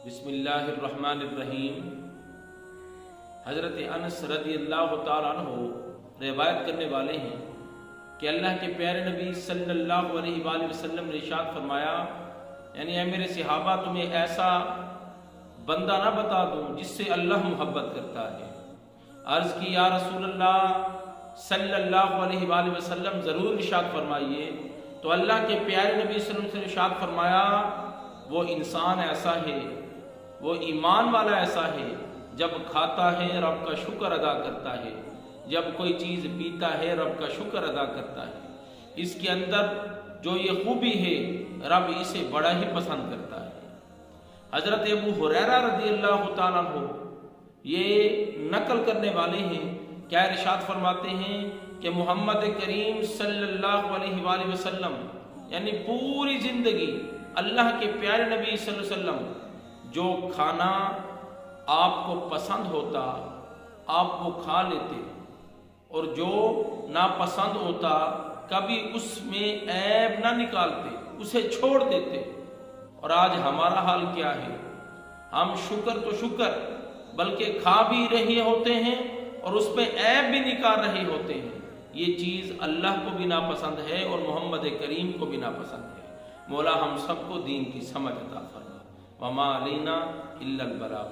बिस्मिल्लाहिर्रहमानिर्रहीम। हज़रत अनस रज़ी अल्लाह ताला अन्हु रिवायत करने वाले हैं कि अल्लाह के प्यारे नबी सल्लल्लाहु अलैहि वसल्लम ने इरशाद फरमाया, यानी ऐ मेरे सहाबा तुम्हें ऐसा बंदा ना बता दूं जिससे अल्लाह मोहब्बत करता है। अर्ज़ की या रसूल अल्लाह सल्लल्लाहु अलैहि वसल्लम ज़रूर इरशाद फरमाइए। तो अल्लाह के प्यारे नबी सल्लल्लाहु अलैहि वसल्लम ने इरशाद फरमाया, वो इंसान ऐसा है, वो ईमान वाला ऐसा है, जब खाता है रब का शुक्र अदा करता है, जब कोई चीज़ पीता है रब का शुक्र अदा करता है। इसके अंदर जो ये खूबी है रब इसे बड़ा ही पसंद करता है। हज़रत अबू हुरैरा रज़ी अल्लाह ताला अन्हु ये नकल करने वाले हैं, क्या इरशाद फरमाते हैं कि मोहम्मद करीम सल्लल्लाहु अलैहि वसल्लम यानी पूरी ज़िंदगी अल्लाह के प्यारे नबी सल्लल्लाहु अलैहि वसल्लम जो खाना आपको पसंद होता आप वो खा लेते, और जो नापसंद होता कभी उसमें ऐब ना निकालते, उसे छोड़ देते। और आज हमारा हाल क्या है, हम शुक्र तो शुक्र बल्कि खा भी रहे होते हैं और उस पर ऐब भी निकाल रहे होते हैं। ये चीज़ अल्लाह को भी नापसंद है और मोहम्मद करीम को भी नापसंद है। मौला हम सबको दीन की समझ अता फरमा। वमा अलैना इल्लल बलाग।